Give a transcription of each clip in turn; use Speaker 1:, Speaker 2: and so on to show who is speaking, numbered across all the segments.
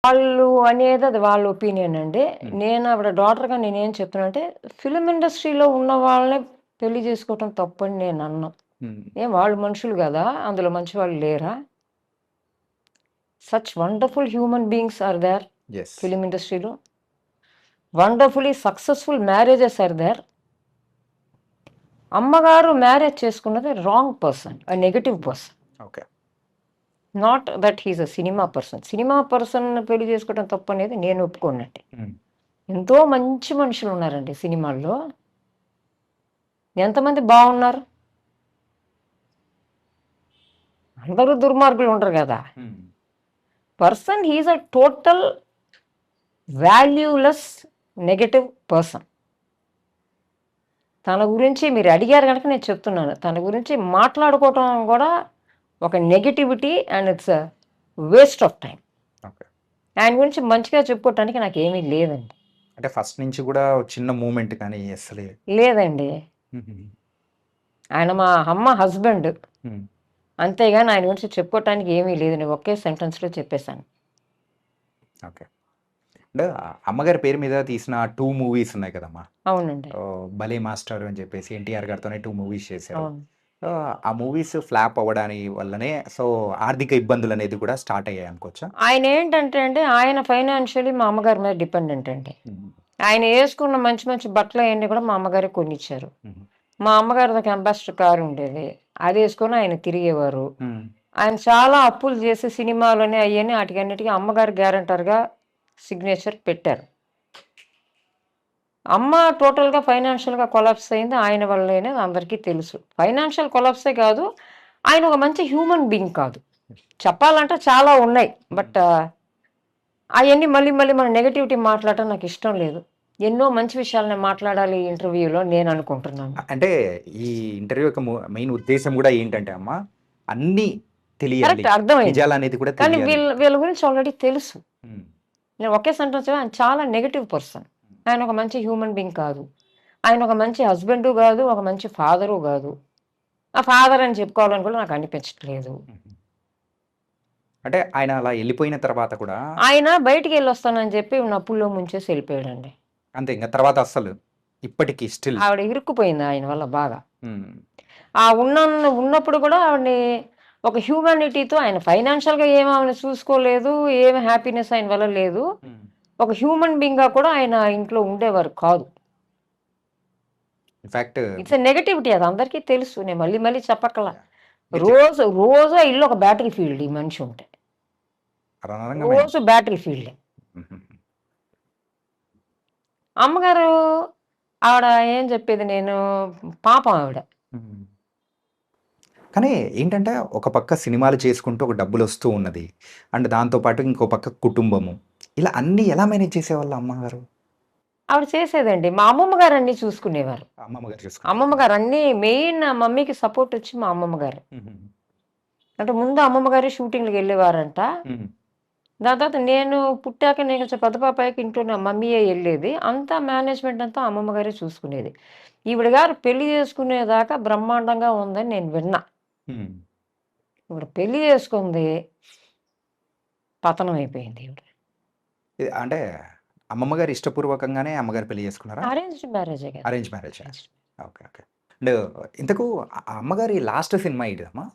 Speaker 1: వాళ్ళు అనేది అది వాళ్ళ ఒపీనియన్ అండి.
Speaker 2: హ్మ్.
Speaker 1: నేను ఆవిడ డాటర్‌గా నేనేం చెప్తున్నానంటే, ఫిల్మ్ ఇండస్ట్రీలో ఉన్న వాళ్ళనే పెళ్లి చేసుకోవటం తప్పని నేను అనను.
Speaker 2: హ్మ్.
Speaker 1: ఏం వాళ్ళు మనుషులు గదా! అందులో మంచివాళ్ళు లేరా? Such wonderful human beings are there
Speaker 2: yes.
Speaker 1: Film ఇండస్ట్రీలో. Wonderfully successful marriages are there. అమ్మగారు మ్యారేజ్ చేసుకున్నది wrong person. Negative person.
Speaker 2: Okay.
Speaker 1: Not that he is a cinema person. Cinema person పెళ్లి చేసుకోవడం తప్పనేది నేను ఒప్పుకోనండి.
Speaker 2: హ్మ్.
Speaker 1: ఎంతో మంచి మనుషులున్నారండి సినిమాల్లో. ఎంతమంది బావున్నారు? అందరూ దుర్మార్గులు ఉండరు గదా!
Speaker 2: హ్మ్.
Speaker 1: Person he is a total valueless negative person. తన గురించి మీరు అడిగారు గనక నేను చెప్తున్నాను. తన గురించి మాట్లాడుకోవటం గూడా ఒక negativity and it's a waste of time.
Speaker 2: Okay.
Speaker 1: ఆయన గురించి మంచిగా చెప్పుకోవటానికి నాకేమీ లేదండి.
Speaker 2: అంటే ఫస్ట్ నుంచి గూడా చిన్న మూవ్‌మెంట్ కానీ అసలే
Speaker 1: లేదండి.
Speaker 2: హుహు.
Speaker 1: ఆయన మా అమ్మ హస్బెండ్.
Speaker 2: హ్మ్.
Speaker 1: అంతేగాని ఆయన గురించి చెప్పుకోవటానికి ఏమీ లేదు. నేను ఒకే సెంటెన్స్‌లో చెప్పేసాను.
Speaker 2: ఓకే. అంటే అమ్మగారి పేరు మీద తీసిన 2 మూవీస్ ఉన్నాయి కదమ్మా!
Speaker 1: అవునండి.
Speaker 2: 'భలే మాస్టర్' అని చెప్పేసి ఎన్టీఆర్ గారితోనే 2 మూవీస్ చేశారు.
Speaker 1: అవును.
Speaker 2: ఆ మూవీస్ ఫ్లాప్ అవ్వడాని వల్లనే ఆర్థిక ఇబ్బందులనేది కూడా స్టార్ట్ అయ్యాయి అనుకోవచ్చా?
Speaker 1: ఆయనేంటంటే అండి, ఆయన ఫైనాన్షియల్లీ మా అమ్మగారి మీద డిపెండెంట్ అండి.
Speaker 2: హ్మ్.
Speaker 1: ఆయన యేసుకున్న మంచి మంచి బట్టలయన్నీ కూడా మా అమ్మగారే కొనిచ్చారు.
Speaker 2: హుహు.
Speaker 1: మా అమ్మగారిది ఒక అంబాసిడర్ కారు ఉండేది. అదేసుకొని ఆయన తిరిగేవారు.
Speaker 2: హ్మ్.
Speaker 1: ఆయన చాలా అప్పులు చేసి సినిమాలని అయ్యని ఆటికన్నిటికి అమ్మగారు గ్యారంటర్‌గా సిగ్నేచర్ పెట్టారు. అమ్మ టోటల్‌గా ఫైనాన్షియల్‌గా కొలాప్స్ అయింది ఆయన వల్లే అనేది అందరికీ తెలుసు. ఫైనాన్షియల్ కొలాప్సే కాదు, ఆయన ఒక మంచి హ్యూమన్ బీయింగ్ కాదు. చెప్పాలంటే చాలా ఉన్నాయి.
Speaker 2: హ్మ్.
Speaker 1: బట్ అయన్నీ మళ్ళీ మళ్ళీ మనం నెగటివిటీ మాట్లాడటం నాకిష్టం లేదు. ఎన్నో మంచి విషయాలు నేను మాట్లాడాలి ఈ ఇంటర్వ్యూలో నేననుకుంటున్నాను.
Speaker 2: అంటే ఈ ఇంటర్వ్యూ యొక్క మెయిన్ ఉద్దేశ్యం గూడా ఏంటంటే అమ్మా, అన్నీ తెలియాలి.
Speaker 1: కరెక్ట్ అర్థమైంది.
Speaker 2: నిజాలనేది కూడా
Speaker 1: కానీ
Speaker 2: తెలియాలి.
Speaker 1: వీళ్ళ వీళ్ళ గురించి ఆల్రెడీ తెలుసు.
Speaker 2: హ్మ్.
Speaker 1: నేను ఒకే సెంటెన్స్‌లో ఆయన చాలా నెగెటివ్ పర్సన్. ఆయన ఒక మంచి హ్యూమన్ బీయింగ్ కాదు. ఆయన ఒక మంచి హస్బెండు గాదు, ఒక మంచి ఫాదరు గాదు. ఆ ఫాదర్ అని చెప్పుకోవాలని కూడా నాకు అనిపించట్లేదు.
Speaker 2: హుహు. అంటే ఆయన అలా ఎళ్ళిపోయిన తర్వాత కూడా
Speaker 1: ఆయన బయటికెళ్ళొస్తానని చెప్పి అప్పుల్లో ముంచేసి ఎళ్ళిపోయాడండి.
Speaker 2: అంతే ఇంక తర్వాత అస్సలు ఇప్పటికి స్టిల్.
Speaker 1: ఆవిడ ఇరుక్కుపోయింది ఆయన వల్ల బాగా.
Speaker 2: హ్మ్.
Speaker 1: ఆ ఉన్నప్పుడు కూడా ఆవిడని ఒక హ్యూమానిటీతో ఆయన ఫైనాన్షియల్‌గా ఏమి ఆమెను చూసుకోలేదు. ఏమి హ్యాపీనెస్ ఆయన వల్ల లేదు.
Speaker 2: హ్మ్.
Speaker 1: ఒక హ్యూమన్ బీయింగ్‌గా కూడా ఆయన ఇంట్లో ఉండేవారు కాదు.
Speaker 2: ఇన్‌ఫాక్ట్
Speaker 1: ఇట్స్ ఎ నెగటివిటీ అది అందరికీ తెలుసు. నేను మళ్ళీ మళ్ళీ చెప్పక్కల.
Speaker 2: యాహ్! మీరు
Speaker 1: రోజు ఆ ఇల్లు ఒక బ్యాటిల్ ఫీల్డ్ ఈ మనిషి ఉంటే.
Speaker 2: రణరంగమే.
Speaker 1: రోజు బ్యాటిల్ ఫీల్డే.
Speaker 2: హుహుహు.
Speaker 1: అమ్మగారు ఆవిడ ఏం చెప్పేది నేను పాపం ఆవిడ.
Speaker 2: హ్మ్. కానీ ఏంటంటే, ఒక పక్క సినిమాలు చేసుకుంటూ ఒక డబ్బులొస్తూ ఉన్నది. అండ్ దాంతో పాటు ఇంకో పక్క కుటుంబము. ఇలా అన్నీ ఎలా మేనేజ్ చేసేవాళ్ళు అమ్మగారు?
Speaker 1: ఆవిడ చేసేదండి. మా అమ్మమ్మ గారు అన్నీ చూసుకునేవారు.
Speaker 2: అమ్మమ్మ గారు చూసుకునేవారు.
Speaker 1: అమ్మమ్మ గారు అన్నీ మెయిన్ మమ్మీకి సపోర్ట్ వచ్చి మా అమ్మమ్మ గారే.
Speaker 2: హుహు.
Speaker 1: అంటే ముందు అమ్మమ్మ గారే షూటింగ్‌లకెళ్ళేవారంట.
Speaker 2: హ్మ్.
Speaker 1: దాని తర్వాత నేను పుట్టాక నేను కొంచెం పెద్ద పాప అయ్యాక ఇంట్లో నా మమ్మీయే ఎళ్ళేది. అంతా మేనేజ్‌మెంట్ అంతా అమ్మమ్మ గారే చూసుకునేది. ఈవిడ గారు పెళ్లి చేసుకునేదాకా బ్రహ్మాండంగా ఉందని నేను విన్నా.
Speaker 2: హ్మ్.
Speaker 1: ఈవిడ పెళ్లి చేసుకుంది. పతనం అయిపోయింది ఈవిడ.
Speaker 2: అంటే అమ్మమ్మ గారు ఇష్టపూర్వకంగానే అమ్మగారు పెళ్లి చేసుకున్నారా?
Speaker 1: అరేంజ్డ్ మ్యారేజే కదా!
Speaker 2: అరేంజ్ మ్యారేజా?
Speaker 1: అరేంజ్డ్.
Speaker 2: ఓకే. ఓకే. అండ్ ఇంతకు ఆ అమ్మగారి లాస్ట్ సినిమా ఏదమ్మా?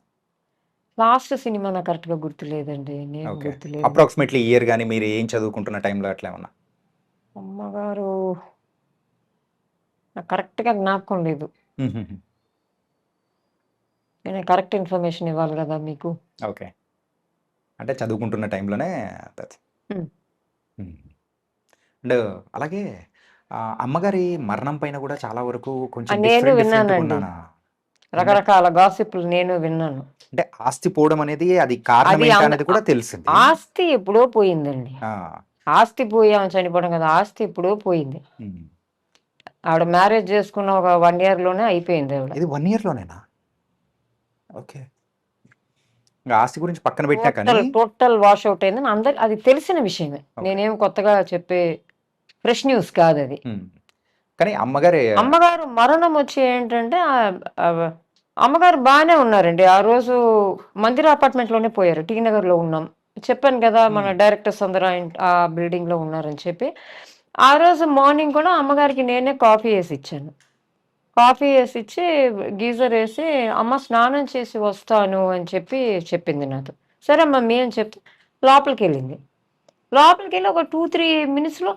Speaker 1: లాస్ట్ సినిమా నాకు కరెక్ట్‌గా గుర్తులేదండి. Name
Speaker 2: okay.
Speaker 1: గుర్తులేదు నాకు.
Speaker 2: అప్రాక్సిమేట్‌లీ ఇయర్ గాని, మీరు ఏం చదువుకుంటున్న టైంలో అట్లా ఏమన్నా?
Speaker 1: అమ్మగారు నాకు కరెక్ట్‌గా జ్ఞాపకం లేదు.
Speaker 2: హుహుహు.
Speaker 1: నేను కరెక్ట్ ఇన్ఫర్మేషన్ ఇవ్వాలి గదా మీకు.
Speaker 2: ఓకే. అంటే చదువుకుంటున్న టైంలోనే దట్స్
Speaker 1: హ్మ్.
Speaker 2: హ్మ్. అండ్ అలాగే అమ్మగారి మరణం పైన గూడా చాలా వరకు కొంచెం
Speaker 1: నేను విన్నానండి.
Speaker 2: డిఫరెంట్‌గున్న
Speaker 1: రకరకాల గాసిప్పులు నేను విన్నాను.
Speaker 2: అంటే ఆస్తి పోవడం అనేది అది కారణం
Speaker 1: అది
Speaker 2: ఏంటనేది కూడా తెలిసింది.
Speaker 1: ఆస్తి ఎప్పుడో పోయిందండి.
Speaker 2: ఆ!
Speaker 1: ఆస్తి పోయి ఆమె చనిపోవడం కాదు. ఆస్తి ఎప్పుడో పోయింది.
Speaker 2: హ్మ్.
Speaker 1: ఆవిడ మ్యారేజ్ చేసుకున్న ఒక 1 ఇయర్‌లోనే అయిపోయింది ఆవిడ.
Speaker 2: ఇది 1 ఇయర్‌లోనేనా? ఓకే. ఇంగ ఆస్తి గురించి పక్కన పెట్టినా కానీ
Speaker 1: టోటల్ వాష్ ఔట్ అయిందని అది తెలిసిన విషయమే.
Speaker 2: ఓకే.
Speaker 1: నేనేం కొత్తగా చెప్పే ఫ్రెష్ న్యూస్ కాదది.
Speaker 2: హ్మ్. కానీ అమ్మగారి
Speaker 1: అమ్మగారు మరణం వచ్చి ఏంటంటే అమ్మగారు బానే ఉన్నారండి. ఆ రోజు మందిర అపార్ట్మెంట్‌లోనే పోయారు. టీ నగర్‌లో ఉన్నాం. చెప్పాను కదా మన
Speaker 2: హ్మ్.
Speaker 1: డైరెక్టర్స్ అందరూ ఆ బిల్డింగ్‌లో ఉన్నారని చెప్పి. ఆ రోజు మార్నింగ్ కూడా అమ్మగారికి నేనే కాఫీ ఏసి ఇచ్చాను. కాఫీ ఏసిచ్చి గీజరేసి, "అమ్మ స్నానం చేసి వస్తాను" అని చెప్పి చెప్పింది నాతో. సరే మమ్మీ అని చెప్తే లోపలికెళ్ళింది. లోపలికెళ్ళి ఒక 2, 3 మినిట్స్‌లో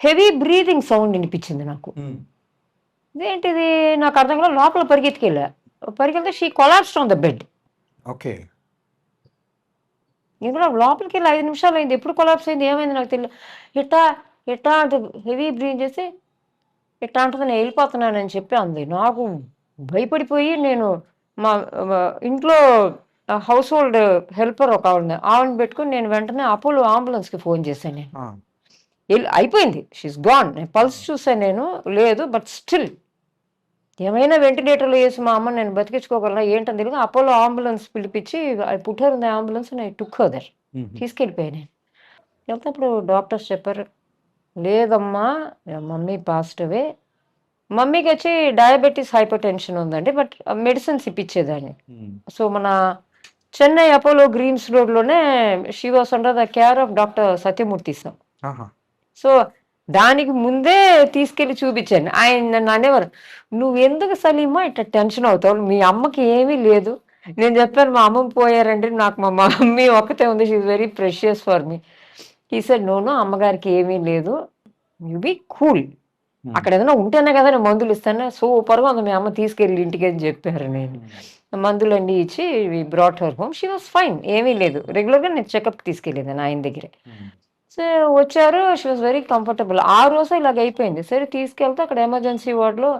Speaker 1: హెవీ బ్రీతింగ్ సౌండ్ ఇనిపిచ్చింది నాకు.
Speaker 2: హ్మ్.
Speaker 1: ఇదేంటిది నాకు అర్థం కాలేదు. లోపల పరిగెత్తుకెళ్ళా. పరిగెళ్తే she collapsed on the bed.
Speaker 2: Okay.
Speaker 1: నేను కూడా లోపలికెళ్ళి 5 నిమిషాలయింది. ఎప్పుడు కొలాప్స్ అయింది? ఏమైంది నాకు తెలీదు. ఇట్టా, ఇట్టా అంటది. హెవీ బ్రీత్ చేసి ఇట్టా అంటది. నేను ఎళ్ళిపోతున్నానని చెప్పి అంది. నాకు భయపడిపోయి నేను మా మా ఇంట్లో హౌస్ హోల్డ్ హెల్పర్ ఒకావిడ ఆవిడని పెట్టుకొని నేను వెంటనే అపోలో అంబులెన్స్‌కి ఫోన్ చేశాను నేను.
Speaker 2: ఆ!
Speaker 1: అయిపోయింది. She is gone. నేను
Speaker 2: ఆ!
Speaker 1: పల్స్ చూసాను నేను. లేదు. బట్ స్టిల్ ఏమైనా వెంటిలేటర్‌లో ఏసి మా అమ్మని నేను బతికించుకోగలనా ఏంటని తెలీదు. అపోలో అంబులెన్స్ పిలిపిచ్చి I put her in the ambulance and I took her there.
Speaker 2: హుహు.
Speaker 1: తీసుకెళ్ళిపోయా నేను. వెళ్తే అప్పుడు డాక్టర్స్ చెప్పారు, "లేదమ్మా మమ్మీ పాస్డ్ అవే." మమ్మీకొచ్చి డయాబెటిస్, హైపర్ టెన్షన్ ఉందండి. బట్ మెడిసిన్స్ ఇప్పిచ్చేదాన్ని.
Speaker 2: హ్మ్.
Speaker 1: సో, మన చెన్నై అపోలో గ్రీన్స్ రోడ్‌లోనే she was under the care of doctor Satyamurthy sir.
Speaker 2: ఆహా!
Speaker 1: సో, దానికి ముందే తీసుకెళ్ళి చూపిచ్చాను. ఆయన నన్ననేవారు, "నువ్వెందుకు సలీమా ఇట్లా టెన్షన్ అవుతావు? మీ అమ్మకి ఏమీ లేదు." నేను చెప్పాను, "మా అమ్మమ్మ పోయారండి. నాకు మా మమ్మీ ఒక్కతే ఉంది. She is very precious for me." He said, "no, no అమ్మగారికి ఏమీ లేదు. You be cool.
Speaker 2: హ్మ్.
Speaker 1: అక్కడేదైనా ఉంటేనే కదా నేను మందులిస్తాను." సూపర్‌గా ఉంది మీ అమ్మ తీసుకెళ్ళి ఇంటికి అని చెప్పారు నేను.
Speaker 2: హ్మ్.
Speaker 1: మందులన్నీ ఇచ్చి we brought her home. She was fine. ఏమీ లేదు. రెగ్యులర్‌గా నేను చెకప్‌కి తీసుకెళ్ళేదాన్ని ఆయన దగ్గరే.
Speaker 2: హ్మ్.
Speaker 1: సో, వచ్చారు. She was very comfortable. ఆ రోజే ఇలాగయిపోయింది. సరే తీసుకెళ్తే అక్కడ ఎమర్జెన్సీ వార్డ్‌లో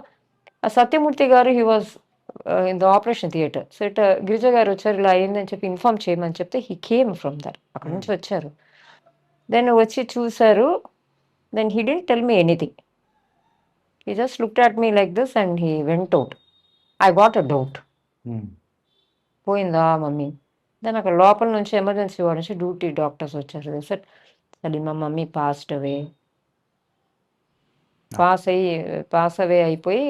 Speaker 1: సత్యమూర్తి గారు he was in the operation theatre. Set Girija గారు వచ్చారు. ఇలా అయిందని చెప్పి ఇన్ఫార్మ్ చేయమని చెప్తే హి కేమ్ ఫ్రమ్ దట్. అక్కడి
Speaker 2: హ్మ్.
Speaker 1: నుంచి వచ్చారు. దెన్ వచ్చి చూసారు. Then he didn't tell me anything. He just looked at me like this and he went out. I got a doubt.
Speaker 2: Hmm.
Speaker 1: పోయిందా మమ్మీ? దెన్ అక్కడ లోపల నుంచి ఎమర్జెన్సీ వార్డ్ నుంచి డ్యూటీ డాక్టర్స్ వచ్చారు. They said, "Salima mummy passed away."
Speaker 2: ఆ!
Speaker 1: Pass అయ్యి pass away అయిపోయి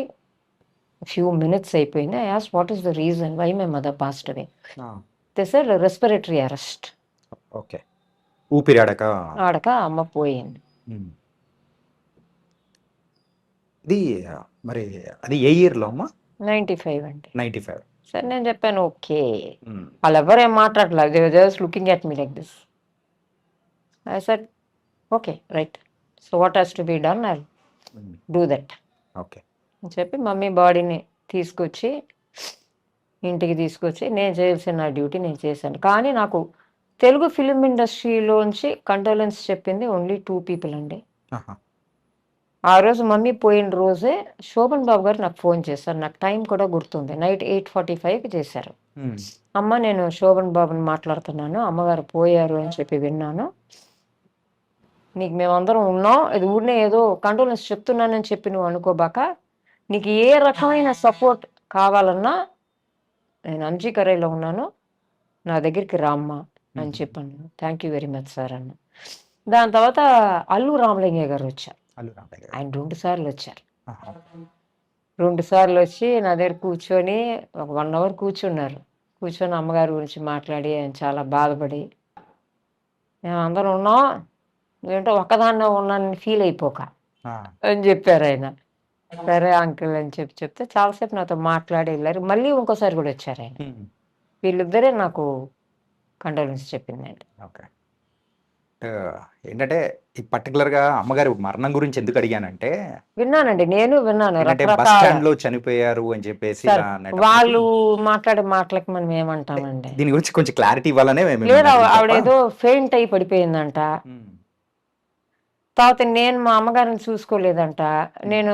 Speaker 1: few minutes అయిపోయింది. I asked what is the reason why my mother passed away?
Speaker 2: ఆ!
Speaker 1: They said respiratory arrest.
Speaker 2: Okay. ఊపిరాడక
Speaker 1: ఆడక అమ్మ పోయింది.
Speaker 2: హ్మ్. ఇది మరి అది ఏ ఇయర్‌లో అమ్మా?
Speaker 1: 95 అండి.
Speaker 2: 95.
Speaker 1: సరే నేను చెప్పాను ఓకే.
Speaker 2: హ్మ్.
Speaker 1: వాళ్ళెవ్వరు ఏం మాట్లాడట్లా. They were just looking at me like this. I said okay. Right. So what has to be done I will
Speaker 2: hmm.
Speaker 1: Do that
Speaker 2: okay.
Speaker 1: అని చెప్పి మమ్మీ బాడీని తీసుకొచ్చి ఇంటికి తీసుకొచ్చి నేను చేయాల్సిన నా డ్యూటీ నేను చేశాను. కానీ నాకు తెలుగు ఫిల్మ్ ఇండస్ట్రీలోంచి కండోలెన్స్ చెప్పింది ఓన్లీ 2 పీపుల్ అండి.
Speaker 2: ఆహా!
Speaker 1: ఆ రోజు మమ్మీ పోయిన రోజే శోభన్ బాబు గారు నాకు ఫోన్ చేశారు. నాకు టైం కూడా గుర్తుంది. నైట్ 8:45కి చేశారు.
Speaker 2: హ్మ్.
Speaker 1: "అమ్మ నేను శోభన్ బాబుని మాట్లాడుతున్నాను. అమ్మగారు పోయారు అని చెప్పి విన్నాను. నీకు మేమందరం ఉన్నాం. ఇది ఊరినే ఏదో కండోలెన్స్ చెప్తున్నానని చెప్పి నువ్వు అనుకోబాక. నీకు ఏ రకమైన సపోర్ట్ కావాలన్నా నేను అంజీకరైలో ఉన్నాను. నా దగ్గరికి రామ్మా" అని
Speaker 2: హుహు.
Speaker 1: చెప్పాను. "Thank you very much sir" అన్నా. దాని తర్వాత అల్లు రామలింగయ్య గారొచ్చారు.
Speaker 2: అల్లు రామయ్య గారు.
Speaker 1: ఆయన 2 సార్లొచ్చారు.
Speaker 2: ఆహా!
Speaker 1: 2 సార్లొచ్చి నా దగ్గర కూర్చొని ఒక 1 అవర్ కూర్చున్నారు. కూర్చొని అమ్మగారి గురించి మాట్లాడి ఆయన చాలా బాధపడి, "మేమందరం ఉన్నాం. నువ్వేంటో ఒక్కదానివే ఉన్నానని ఫీల్ అయిపోక"
Speaker 2: ఆ!
Speaker 1: అని జెప్పారాయన. సరే అంకుల్ అని చెప్పి చెప్తే చాలా సేపు నాతో మాట్లాడి ఎళ్లారు. మళ్ళీ ఇంకోసారి గూడా వచ్చారాయన.
Speaker 2: హ్మ్.
Speaker 1: వీళ్ళిద్దరే నాకు కండోలెన్స్ చెప్పిందండి.
Speaker 2: ఓకే. ఏంటంటే ఈ పర్టిక్యులర్‌గా అమ్మగారి మరణం గురించి ఎందుకు అడిగానంటే,
Speaker 1: విన్నానండి. నేను విన్నాను
Speaker 2: ఏంటంటే బస్
Speaker 1: రకరకాల.
Speaker 2: స్టాండ్‌లో చనిపోయారు అని చెప్పేసి
Speaker 1: సరే
Speaker 2: ఇలా అనేటప్పటికి
Speaker 1: వాళ్ళు మాట్లాడే మాటలకి మనం
Speaker 2: అంటే
Speaker 1: ఏమంటామండి?
Speaker 2: దీని గురించి కొంచెం క్లారిటీ ఇవ్వాలనే
Speaker 1: లేదు
Speaker 2: మిమ్మల్ని అడిగింది తప్ప
Speaker 1: ఆవిడేదో ఫెయింట్ అయ్యి పడిపోయిందంట.
Speaker 2: హ్మ్.
Speaker 1: తర్వాత నేను మా అమ్మగారిని చూసుకోలేదంట.
Speaker 2: హ్మ్.
Speaker 1: నేను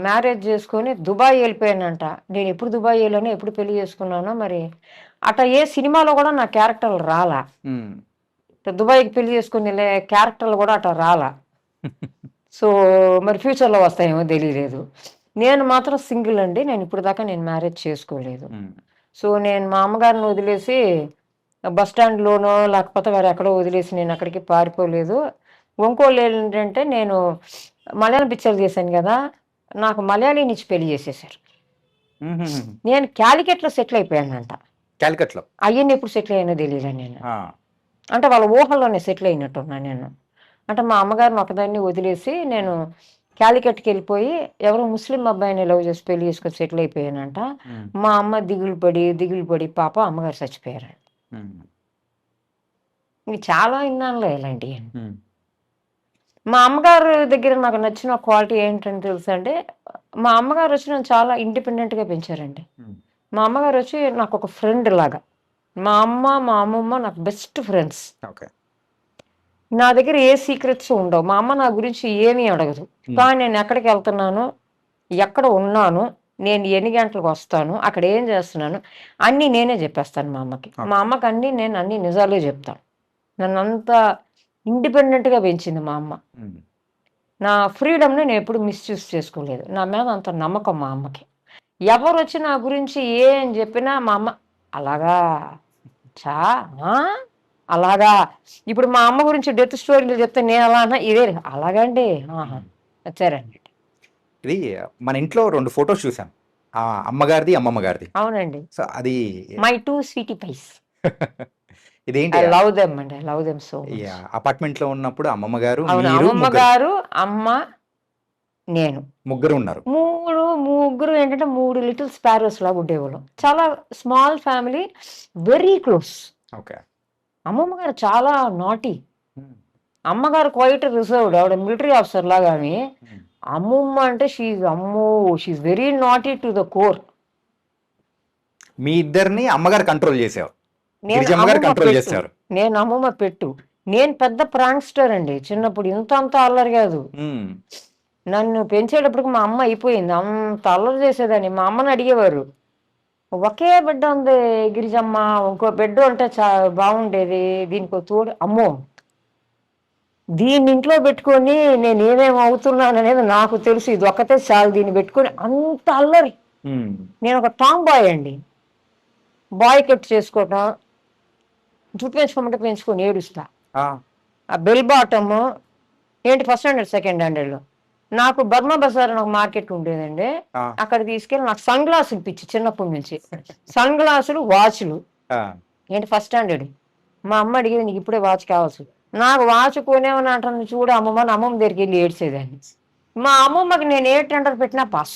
Speaker 1: మ్యారేజ్ చేసుకొని దుబాయ్ ఎళ్ళిపోయానంట. నేనెప్పుడు దుబాయ్ ఎళ్ళానో, ఎప్పుడు పెళ్లి చేసుకున్నానో మరి అట్లా ఏ సినిమాలో గూడా నా క్యారెక్టర్‌లు రాలా.
Speaker 2: హ్మ్.
Speaker 1: దుబాయ్‌కి పెళ్లి చేసుకొని ఎళ్ళే క్యారెక్టర్‌లు గూడా అట్లా రాలా. సో, మరి ఫ్యూచర్‌లో వస్తాయేమో తెలీలేదు. నేను మాత్రం సింగిల్ అండి. నేను మ్యారేజ్ చేసుకోలేదు.
Speaker 2: హ్మ్.
Speaker 1: సో, నేను మా అమ్మగారిని వదిలేసి బస్ స్టాండ్‌లోనో లేకపోతే వేరెక్కడో వదిలేసి నేనెక్కడికి పారిపోలేదు. ఇంకోళ్ళేంటంటే నేను మలయాళం పిక్చర్లు చేశాను గదా! నాకు మలయాళీనిచ్చి పెళ్లి చేసేశారు.
Speaker 2: హుహుహు.
Speaker 1: నేను కాలికట్‌లో సెటిల్ అయిపోయానంట.
Speaker 2: కాలికట్‌లో.
Speaker 1: అయ్యన్నెప్పుడు సెటిల్ అయ్యానో తెలీలా నేను.
Speaker 2: ఆ!
Speaker 1: అంటే వాళ్ళ ఊహల్లోనే సెటిల్ అయినట్టున్నా నేను. అంటే మా అమ్మగారిని ఒకదాన్ని వదిలేసి నేను కాలికట్‌కి వెళ్ళిపోయి ఎవరో ముస్లిం అబ్బాయిని లవ్ చేసి పెళ్లి చేసుకొని సెటిల్ అయిపోయానంట.
Speaker 2: హ్మ్.
Speaker 1: మా అమ్మ దిగులు పడి పాపం అమ్మగారు చచ్చిపోయారు.
Speaker 2: హ్మ్.
Speaker 1: ఇవి చాలా విన్నానులే ఇలాంటియన్ని.
Speaker 2: హ్మ్.
Speaker 1: మా అమ్మగారు దగ్గర నాకు నచ్చిన క్వాలిటీ ఏంటని తెలుసా అండి? మా అమ్మగారు వచ్చి నన్ను చాలా ఇండిపెండెంట్‌గా పెంచారండి.
Speaker 2: హ్మ్.
Speaker 1: మా అమ్మగారు వచ్చి నాకొక ఫ్రెండ్ లాగా. మా అమ్మ, మా అమ్మమ్మ నాకు బెస్ట్ ఫ్రెండ్స్.
Speaker 2: ఓకే.
Speaker 1: నా దగ్గర ఏ సీక్రెట్స్ ఉండవు. మా అమ్మ నా గురించి ఏమీ అడగదు.
Speaker 2: హ్మ్.
Speaker 1: కానీ నేను ఎక్కడికెళ్తున్నాను, ఎక్కడ ఉన్నాను, నేను ఎన్ని గంటలకొస్తాను, అక్కడ ఏం చేస్తున్నాను, అన్నీ నేనే చెప్పేస్తాను మా అమ్మకి. మా
Speaker 2: ఓకే.
Speaker 1: అమ్మకి నేను అన్ని నిజాలే చెప్తాను. నన్నంత ఇండిపెండెంట్‌గా పెంచింది మా అమ్మ.
Speaker 2: హ్మ్.
Speaker 1: నా ఫ్రీడమ్‌ని నేనెప్పుడు మిస్‌యూజ్ చేసుకోలేదు. నా మీద అంత నమ్మకం మా అమ్మకి. ఎవరొచ్చి నా గురించి ఏం చెప్పినా మా అమ్మ అలాగా! చా ఆ! అలాగా! ఇప్పుడు మా అమ్మ గురించి డెత్ స్టోరీలు చెప్తే నేనెలా అన్నా ఇదే అలాగండి. ఆహా!
Speaker 2: హ్మ్.
Speaker 1: వచ్చారండి.
Speaker 2: ఇది మన ఇంట్లో 2 ఫోటోస్ చూసాను. అమ్మగారిది, అమ్మమ్మ గారిది.
Speaker 1: అవునండి.
Speaker 2: సో, అది
Speaker 1: మై 2 స్వీటీ పైస్.
Speaker 2: ఇదేంటి
Speaker 1: ఐ లవ్ దెమ్ అండి. I love them so much.
Speaker 2: అపార్ట్మెంట్‌లో ఉన్నప్పుడు అమ్మమ్మ గారు,
Speaker 1: అవును.
Speaker 2: మీరు
Speaker 1: అమ్మమ్మ
Speaker 2: ముగ్గురు.
Speaker 1: గారు, అమ్మ, నేను.
Speaker 2: ముగ్గురు ఉన్నారు.
Speaker 1: ముగ్గురు ఏంటంటే 3 లిటిల్ స్పారోస్ లాగా ఉండేవాళ్ళం. చాలా small family. Very close.
Speaker 2: Okay.
Speaker 1: అమ్మమ్మ గారు చాలా నాటీ.
Speaker 2: హ్మ్.
Speaker 1: అమ్మగారు క్వైట్ రిజర్వ్డ్. ఆవిడ మిలిటరీ ఆఫీసర్ లాగాని.
Speaker 2: హ్మ్.
Speaker 1: అమ్మమ్మ అంటే అమ్మో! She is very naughty to the core.
Speaker 2: మీ ఇద్దరిని అమ్మగారు కంట్రోల్ చేసేవారు.
Speaker 1: నేను
Speaker 2: గిరిజమ్మ గారు
Speaker 1: అమ్మమ్మ
Speaker 2: కంట్రోల్
Speaker 1: పెట్టు.
Speaker 2: చేసేవారు.
Speaker 1: నేను అమ్మమ్మ పెట్టు. నేను పెద్ద ప్రాంక్‌స్టర్ అండి. చిన్నప్పుడు ఇంత అంత అల్లరి గాదు.
Speaker 2: హ్మ్.
Speaker 1: నన్ను పెంచేటప్పటికి మా అమ్మ అయిపోయింది. అంత అల్లరి చేసేదాన్ని. మా అమ్మని అడిగేవారు. ఒకే బిడ్డ ఉంది గిరిజమ్మ. ఇంకో బిడ్డ ఉంటే బాగుండేది. దీనికో తోడు అమ్మో! దీన్ని ఇంట్లో పెట్టుకొని నేను ఏమేమి అవుతున్నాననేది నాకు తెలుసు. ఇదొక్కటే చాలు దీన్ని పెట్టుకొని అంత అల్లరి.
Speaker 2: హ్మ్.
Speaker 1: నేనొక టామ్ బాయ్ అండి. బాయ్ కట్ చేసుకోవటం, జుట్టు పెంచుకోమంటే పెంచుకొని ఏడుస్తా.
Speaker 2: ఆ!
Speaker 1: ఆ బెల్ బాటము ఏంటి ఫస్ట్ స్టాండర్డ్, సెకండ్ స్టాండర్డ్‌లో. నాకు బర్మా బజార్ అని ఒక మార్కెట్ ఉండేదండి.
Speaker 2: ఆ!
Speaker 1: అక్కడ తీసుకెళ్ళి నాకు సన్ గ్లాసులు పిచ్చి చిన్నప్పటి నుంచి. సన్ గ్లాసులు, వాచులు.
Speaker 2: ఆ!
Speaker 1: ఏంటి ఫస్ట్ స్టాండర్డ్. మా అమ్మ అడిగేది నీకు ఇప్పుడే వాచ్ కావచ్చు. నాకు వాచ్ కొనేమని అంటుంది చూడు అమ్మమ్మ అని అమ్మమ్మ దగ్గరికి వెళ్ళి ఏడ్చేదాన్ని. మా అమ్మమ్మకి నేను ఏ టెండర్ పెట్టినా పాస్.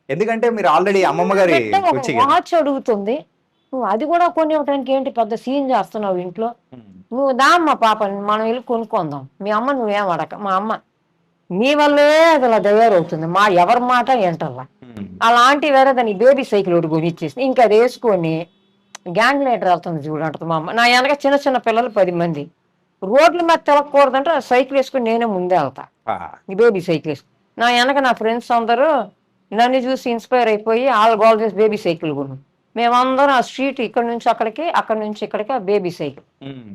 Speaker 2: ఎందుకంటే మీరు ఆల్రెడీ
Speaker 1: చిన్న
Speaker 2: అమ్మమ్మ గారి
Speaker 1: బిడ్డ ఒక
Speaker 2: కూచి గదా!
Speaker 1: వాచ్ అడుగుతుంది. నువ్వు అది కూడా కొనివ్వటానికి ఏంటి పెద్ద సీన్ చేస్తున్నావు ఇంట్లో.
Speaker 2: హ్మ్.
Speaker 1: నువ్వు దా అమ్మ పాప మనం వెళ్ళి కొనుక్కుందాం. మీ అమ్మ నువ్వేం అడక. మా అమ్మ నీ వల్లే అది అలా తయారవుతుంది. ఎవరి మాట ఏంటల్లా.
Speaker 2: హ్మ్.
Speaker 1: అలాంటి వేరే దానికి బేబీ సైకిల్ ఒకటి కొనిచ్చేసింది. ఇంకా అది వేసుకొని గ్యాంగ్ లీడర్ వెళ్తుంది చూడు అంటది మా అమ్మ. నా వెనక చిన్న చిన్న పిల్లలు 10 మంది. రోడ్ల మీద తిరగకూడదంటే ఆ సైకిల్ వేసుకొని నేనే ముందే వెళ్తా.
Speaker 2: ఆ!
Speaker 1: ఈ బేబీ సైకిల్ వేసుకొని. నా వెనక నా ఫ్రెండ్స్ అందరూ నన్ను చూసి ఇన్స్పైర్ అయిపోయి ఆళ్ళు గోల చేసి బేబీ సైకిల్ కొను. మేమందరం ఆ స్ట్రీట్ ఇక్కడి నుంచి అక్కడికి, అక్కడి నుంచి ఇక్కడికి ఆ బేబీ సైకిల్.
Speaker 2: హ్మ్.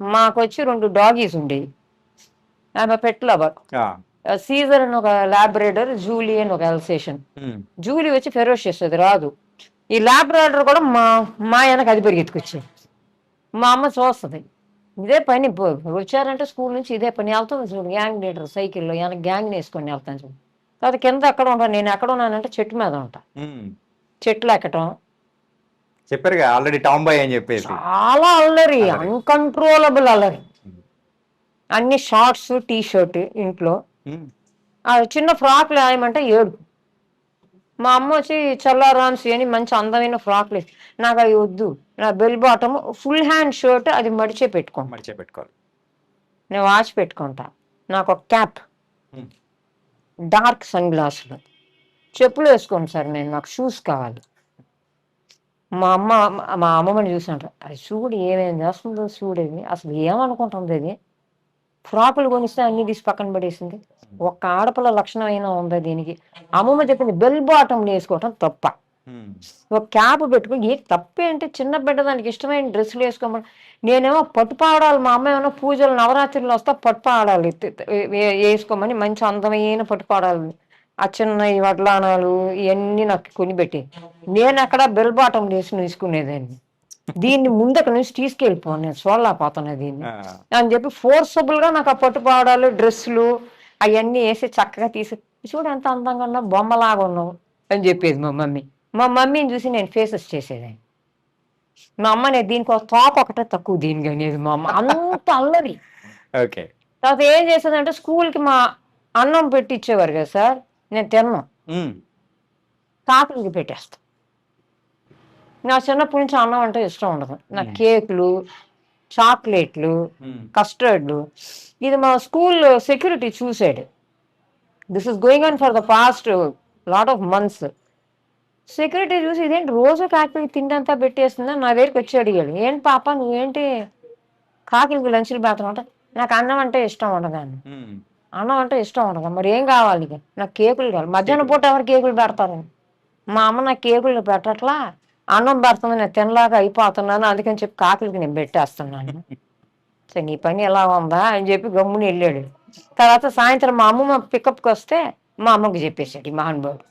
Speaker 1: మాకొచ్చి 2 డాగీస్ ఉండేవి. ఆమె పెట్ లవర్.
Speaker 2: ఆ!
Speaker 1: సీజర్ అని ఒక లాబ్రేడర్, జూలీ అని ఒక అల్సేషన్.
Speaker 2: హ్మ్.
Speaker 1: జూలీ వచ్చి ఫెరోషియస్ అది రాదు. ఈ లాబ్రాడర్ కూడా మా వెనక అది పరిగెత్తుకొచ్చేది. మా అమ్మ చూస్తది. ఇదే పని వచ్చారంటే స్కూల్ నుంచి ఇదే పని. ఎళ్తుంది చూడు గ్యాంగ్ లీడర్ సైకిల్‌లో వెనక గ్యాంగ్‌ని యేసుకొని ఎళ్తాను చూడు. కాపోతే కింద ఎక్కడ ఉండను. నేను ఎక్కడ ఉన్నానంటే చెట్టు మీద ఉంటా.
Speaker 2: హ్మ్.
Speaker 1: చెట్లు ఎక్కటం.
Speaker 2: చెప్పారుగా ఆల్రెడీ టామ్ బాయ్ అని చెప్పేసి.
Speaker 1: చాలా అల్లరి.
Speaker 2: అల్లరి.
Speaker 1: అన్‌కంట్రోలబుల్ అల్లరి.
Speaker 2: హ్మ్.
Speaker 1: అన్ని షార్ట్స్, టీ షర్ట్ ఇంట్లో.
Speaker 2: హ్మ్.
Speaker 1: ఆ చిన్న ఫ్రాక్‌లు ఏయమంటే ఏడుపు. మా అమ్మొచ్చి చల్లారామ్స్ అని మంచి అందమైన ఫ్రాక్‌లు నాకవి వద్దు. నా bell bottom full hand shirt అది మడిచే పెట్టుకుంటా.
Speaker 2: మడిచే పెట్టుకోవాలి.
Speaker 1: నేను వాచ్ పెట్టుకుంటా. నాకొక క్యాప్,
Speaker 2: హ్మ్.
Speaker 1: డార్క్ సన్ గ్లాసులు. చెప్పులేసుకోను సార్ నేను. నాకు షూస్ కావాలి. మా అమ్మమ్మని చూసంట. అది చూడు ఏమేం చేస్తుందో చూడేది. అసలు ఏమనుకుంటుంది ఇది? ఫ్రాకులు కొనిస్తే అన్నీ తీసి పక్కన పడేసింది.
Speaker 2: హ్మ్.
Speaker 1: ఒక్క ఆడపిల్ల లక్షణం అయినా ఉందా దీనికి? అమ్మమ్మ చెప్పింది బెల్ బాటమ్‌లు ఏసుకోవటం తప్ప.
Speaker 2: హ్మ్.
Speaker 1: ఒక క్యాప్ పెట్టుకొని తప్పేంటి చిన్న బిడ్డ దానికి ఇష్టమైన డ్రెస్సులు వేసుకోమని నేనేమో పట్టు పావడాలు మా అమ్మ ఏమో పూజలు నవరాత్రులు వస్తే పట్టు పావడాలు వేసుకోమని మంచి అందమైన పట్టు పావడాలు ఆ చిన్న ఈ వడ్లానాలు ఇవన్నీ నాకు కొనిపెట్టి నేను అక్కడ బెల్ బాటం వేసుకునేదాన్ని దీన్ని ముందక నుంచి తీసుకెళ్ళిపోను నేను చూడలేకపోతున్నా దీన్ని
Speaker 2: ఆ!
Speaker 1: అని చెప్పి ఫోర్సబుల్గా నాకు ఆ పట్టు పావడాలు డ్రెస్సులు అవన్నీ వేసి చక్కగా తీసి చూడు ఎంత అందంగా ఉన్నావు బొమ్మలాగా ఉన్నావు అని చెప్పేది మా మమ్మీ. మా మమ్మీని చూసి నేను ఫేసెస్ చేసేదాన్ని. మా అమ్మ నేను దీనికి ఒక తోక ఒకటే తక్కువ దీనికి అనేది మా అమ్మ అంత అల్లరి.
Speaker 2: ఓకే.
Speaker 1: తర్వాత ఏం చేసేదంటే స్కూల్‌కి మా అన్నం పెట్టిచ్చేవారు కదా సార్! నేను తినను.
Speaker 2: హ్మ్.
Speaker 1: కాకులకి పెట్టేస్తా. నా చిన్నప్పటి నుంచి అన్నం అంటే ఇష్టం ఉండదు. నాకు
Speaker 2: హ్మ్.
Speaker 1: కేకులు, చాక్లెట్‌లు,
Speaker 2: హ్మ్.
Speaker 1: కస్టర్డ్‌లు ఇది మా స్కూల్ సెక్యూరిటీ చూసాడు. This is going on for the past lot of months. Security చూసి ఇదేంటి రోజు కాకికి తిండంతా పెట్టేస్తుందని నా దగ్గరికి వచ్చి అడిగాడు. "ఏంటి పాప నువ్వేంటి కాకిలకి లంచ్‌లు పెడుతున్నావు" అంటే, "నాకు అన్నం అంటే ఇష్టం ఉండదండి.
Speaker 2: హ్మ్.
Speaker 1: అన్నం అంటే ఇష్టం ఉండదు. మరి ఏం కావాలి ఇక? నాకు కేకులు కావాలి." మధ్యాహ్నం
Speaker 2: కేకులు.
Speaker 1: పూట ఎవరు కేకులు పెడతారు? మా అమ్మ నాకు కేకులు పెట్టట్లా. అన్నం పెడుతుంది నేను తినలేక అయిపోతున్నాను. అందుకని చెప్పి కాకులకి నేను పెట్టేస్తున్నాను. సరే నీ పని ఎలా ఉందా అని చెప్పి గమ్మున వెళ్ళాడు. తర్వాత సాయంత్రం మా అమ్మమ్మ పికప్‌కి వస్తే మా అమ్మకి చెప్పేసాడు ఈ మహానుభావుడు.